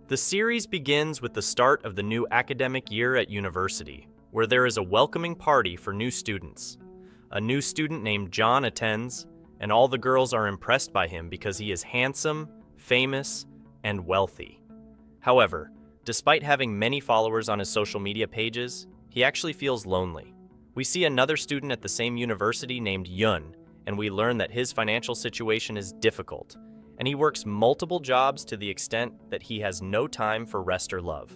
The series begins with the start of the new academic year at university, where there is a welcoming party for new students. A new student named John attends, and all the girls are impressed by him because he is handsome, famous, and wealthy. However, despite having many followers on his social media pages, he actually feels lonely. We see another student at the same university named Yun, and we learn that his financial situation is difficult, and he works multiple jobs to the extent that he has no time for rest or love.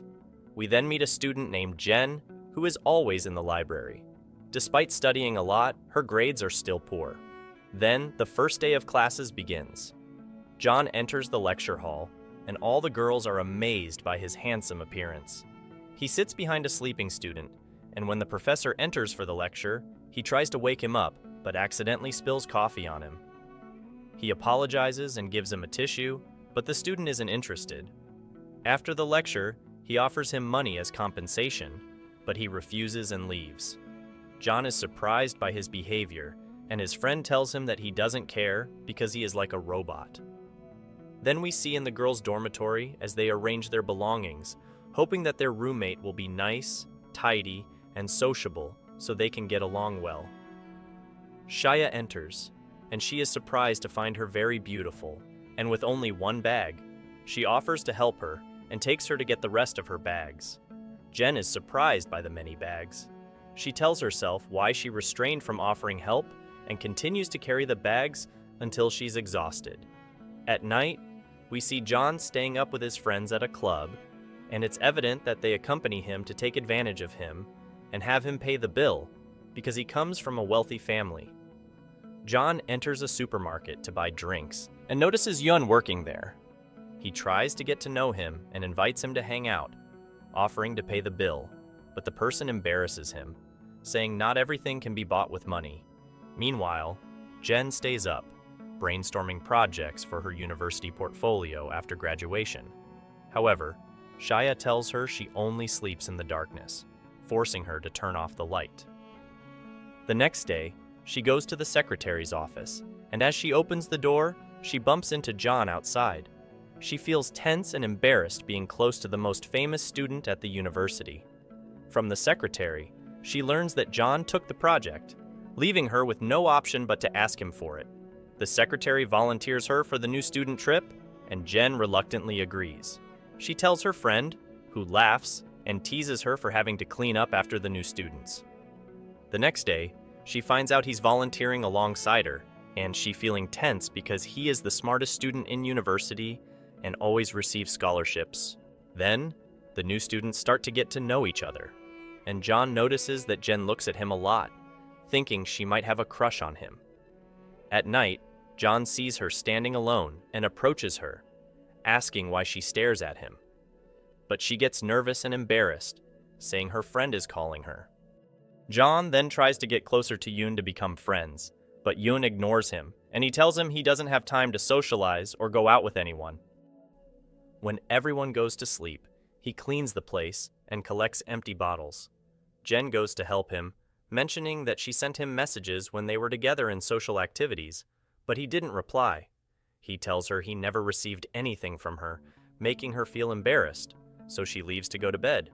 We then meet a student named Jen, who is always in the library. Despite studying a lot, her grades are still poor. Then, the first day of classes begins. John enters the lecture hall, and all the girls are amazed by his handsome appearance. He sits behind a sleeping student, and when the professor enters for the lecture, he tries to wake him up, but accidentally spills coffee on him. He apologizes and gives him a tissue, but the student isn't interested. After the lecture, he offers him money as compensation, but he refuses and leaves. John is surprised by his behavior, and his friend tells him that he doesn't care because he is like a robot. Then we see in the girls' dormitory as they arrange their belongings, hoping that their roommate will be nice, tidy, and sociable so they can get along well. Shaya enters, and she is surprised to find her very beautiful, and with only one bag. She offers to help her and takes her to get the rest of her bags. Jen is surprised by the many bags. She tells herself why she refrained from offering help and continues to carry the bags until she's exhausted. At night, we see John staying up with his friends at a club, and it's evident that they accompany him to take advantage of him and have him pay the bill because he comes from a wealthy family. John enters a supermarket to buy drinks and notices Yun working there. He tries to get to know him and invites him to hang out, offering to pay the bill, but the person embarrasses him, saying not everything can be bought with money. Meanwhile, Jen stays up, brainstorming projects for her university portfolio after graduation. However, Shaya tells her she only sleeps in the darkness, forcing her to turn off the light. The next day, she goes to the secretary's office, and as she opens the door, she bumps into John outside. She feels tense and embarrassed being close to the most famous student at the university. From the secretary, she learns that John took the project, leaving her with no option but to ask him for it. The secretary volunteers her for the new student trip, and Jen reluctantly agrees. She tells her friend, who laughs and teases her for having to clean up after the new students. The next day, she finds out he's volunteering alongside her, and she feeling tense because he is the smartest student in university and always receives scholarships. Then, the new students start to get to know each other, and John notices that Jen looks at him a lot, thinking she might have a crush on him. At night, John sees her standing alone and approaches her, asking why she stares at him. But she gets nervous and embarrassed, saying her friend is calling her. John then tries to get closer to Yoon to become friends, but Yoon ignores him, and he tells him he doesn't have time to socialize or go out with anyone. When everyone goes to sleep, he cleans the place and collects empty bottles. Jen goes to help him, mentioning that she sent him messages when they were together in social activities, but he didn't reply. He tells her he never received anything from her, making her feel embarrassed, so she leaves to go to bed.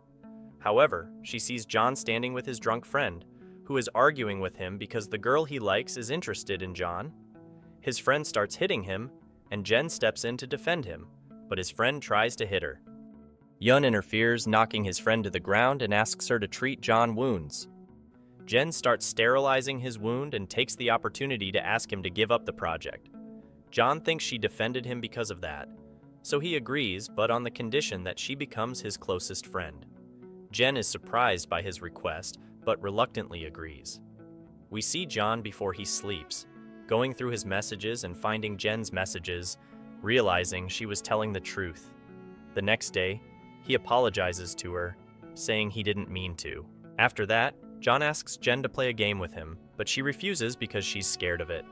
However, she sees John standing with his drunk friend, who is arguing with him because the girl he likes is interested in John. His friend starts hitting him, and Jen steps in to defend him, but his friend tries to hit her. Yun interferes, knocking his friend to the ground and asks her to treat John's wounds. Jen starts sterilizing his wound and takes the opportunity to ask him to give up the project. John thinks she defended him because of that, so he agrees, but on the condition that she becomes his closest friend. Jen is surprised by his request, but reluctantly agrees. We see John before he sleeps, going through his messages and finding Jen's messages, realizing she was telling the truth. The next day, he apologizes to her, saying he didn't mean to. After that, John asks Jen to play a game with him, but she refuses because she's scared of it.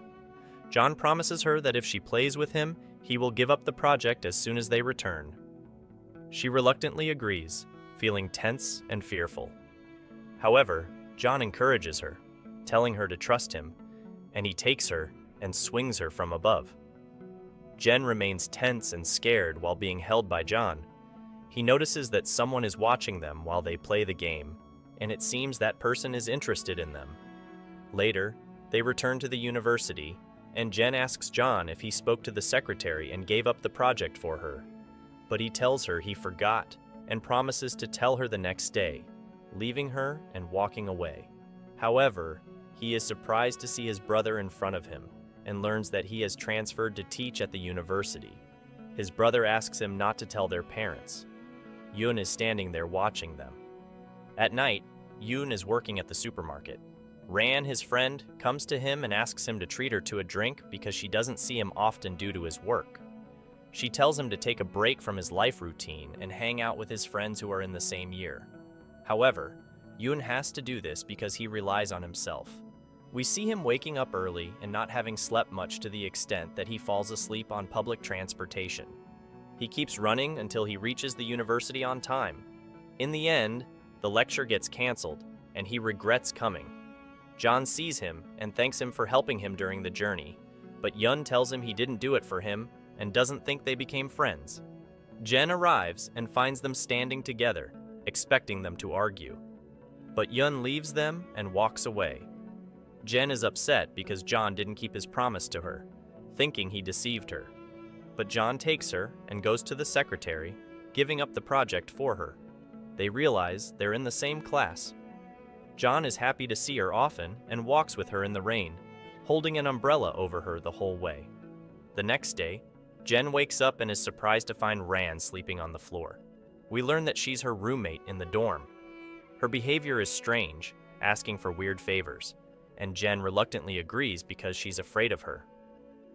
John promises her that if she plays with him, he will give up the project as soon as they return. She reluctantly agrees, feeling tense and fearful. However, John encourages her, telling her to trust him, and he takes her and swings her from above. Jen remains tense and scared while being held by John. He notices that someone is watching them while they play the game, and it seems that person is interested in them. Later, they return to the university, and Jen asks John if he spoke to the secretary and gave up the project for her. But he tells her he forgot and promises to tell her the next day, leaving her and walking away. However, he is surprised to see his brother in front of him and learns that he has transferred to teach at the university. His brother asks him not to tell their parents. Yoon is standing there watching them. At night, Yoon is working at the supermarket. Ran, his friend, comes to him and asks him to treat her to a drink because she doesn't see him often due to his work. She tells him to take a break from his life routine and hang out with his friends who are in the same year. However, Yoon has to do this because he relies on himself. We see him waking up early and not having slept much to the extent that he falls asleep on public transportation. He keeps running until he reaches the university on time. In the end, the lecture gets canceled, and he regrets coming. John sees him and thanks him for helping him during the journey, but Yoon tells him he didn't do it for him and doesn't think they became friends. Jen arrives and finds them standing together, expecting them to argue. But Yoon leaves them and walks away. Jen is upset because John didn't keep his promise to her, thinking he deceived her. But John takes her and goes to the secretary, giving up the project for her. They realize they're in the same class. John is happy to see her often and walks with her in the rain, holding an umbrella over her the whole way. The next day, Jen wakes up and is surprised to find Ran sleeping on the floor. We learn that she's her roommate in the dorm. Her behavior is strange, asking for weird favors, and Jen reluctantly agrees because she's afraid of her.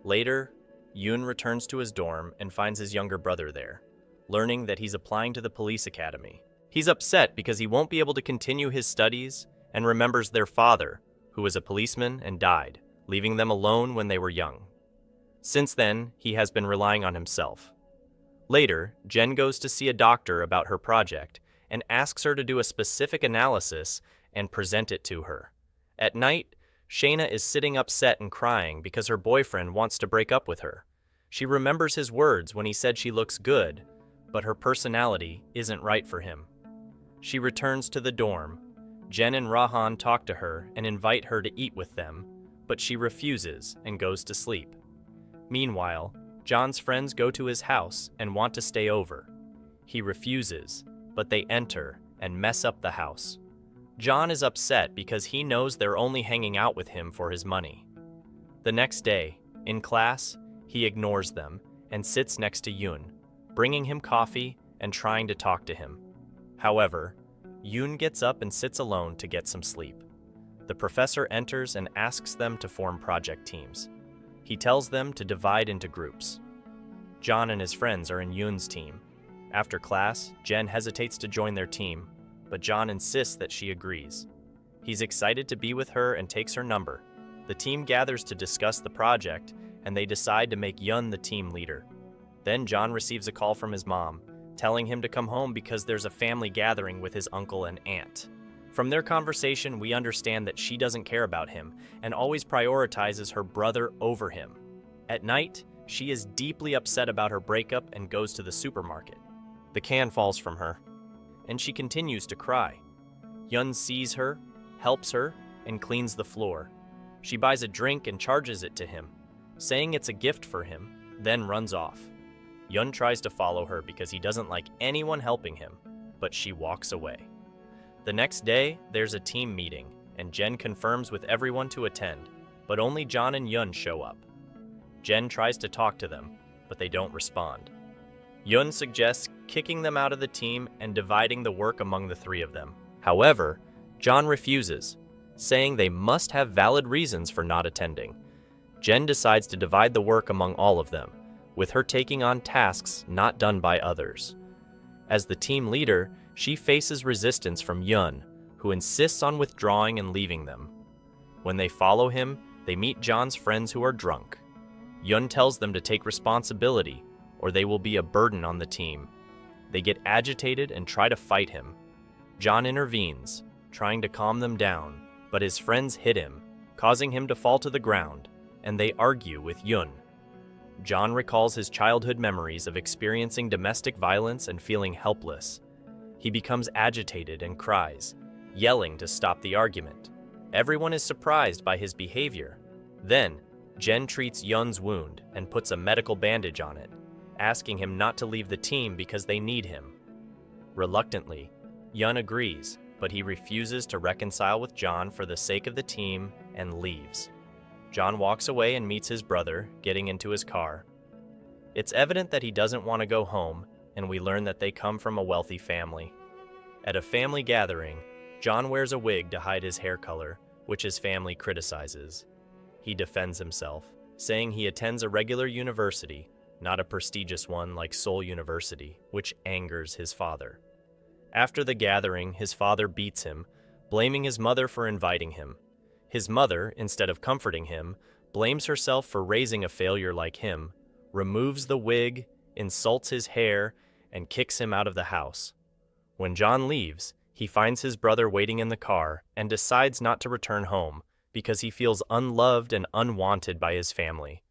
Later, Yoon returns to his dorm and finds his younger brother there, learning that he's applying to the police academy. He's upset because he won't be able to continue his studies and remembers their father, who was a policeman and died, leaving them alone when they were young. Since then, he has been relying on himself. Later, Jen goes to see a doctor about her project and asks her to do a specific analysis and present it to her. At night, Shayna is sitting upset and crying because her boyfriend wants to break up with her. She remembers his words when he said she looks good, but her personality isn't right for him. She returns to the dorm. Jen and Rahan talk to her and invite her to eat with them, but she refuses and goes to sleep. Meanwhile, John's friends go to his house and want to stay over. He refuses, but they enter and mess up the house. John is upset because he knows they're only hanging out with him for his money. The next day, in class, he ignores them and sits next to Yoon, bringing him coffee and trying to talk to him. However, Yoon gets up and sits alone to get some sleep. The professor enters and asks them to form project teams. He tells them to divide into groups. John and his friends are in Yoon's team. After class, Jen hesitates to join their team, but John insists that she agrees. He's excited to be with her and takes her number. The team gathers to discuss the project, and they decide to make Yoon the team leader. Then John receives a call from his mom, telling him to come home because there's a family gathering with his uncle and aunt. From their conversation, we understand that she doesn't care about him and always prioritizes her brother over him. At night, she is deeply upset about her breakup and goes to the supermarket. The can falls from her, and she continues to cry. Yoon sees her, helps her, and cleans the floor. She buys a drink and charges it to him, saying it's a gift for him, then runs off. Yoon tries to follow her because he doesn't like anyone helping him, but she walks away. The next day, there's a team meeting, and Jen confirms with everyone to attend, but only John and Yoon show up. Jen tries to talk to them, but they don't respond. Yoon suggests kicking them out of the team and dividing the work among the three of them. However, John refuses, saying they must have valid reasons for not attending. Jen decides to divide the work among all of them, with her taking on tasks not done by others. As the team leader, she faces resistance from Yoon, who insists on withdrawing and leaving them. When they follow him, they meet John's friends who are drunk. Yoon tells them to take responsibility, or they will be a burden on the team. They get agitated and try to fight him. John intervenes, trying to calm them down, but his friends hit him, causing him to fall to the ground, and they argue with Yoon. John recalls his childhood memories of experiencing domestic violence and feeling helpless. He becomes agitated and cries, yelling to stop the argument. Everyone is surprised by his behavior. Then, Jen treats Yun's wound and puts a medical bandage on it, asking him not to leave the team because they need him. Reluctantly, Yun agrees, but he refuses to reconcile with John for the sake of the team and leaves. John walks away and meets his brother, getting into his car. It's evident that he doesn't want to go home, and we learn that they come from a wealthy family. At a family gathering, John wears a wig to hide his hair color, which his family criticizes. He defends himself, saying he attends a regular university, not a prestigious one like Seoul University, which angers his father. After the gathering, his father beats him, blaming his mother for inviting him. His mother, instead of comforting him, blames herself for raising a failure like him, removes the wig, insults his hair, and kicks him out of the house. When John leaves, he finds his brother waiting in the car and decides not to return home because he feels unloved and unwanted by his family.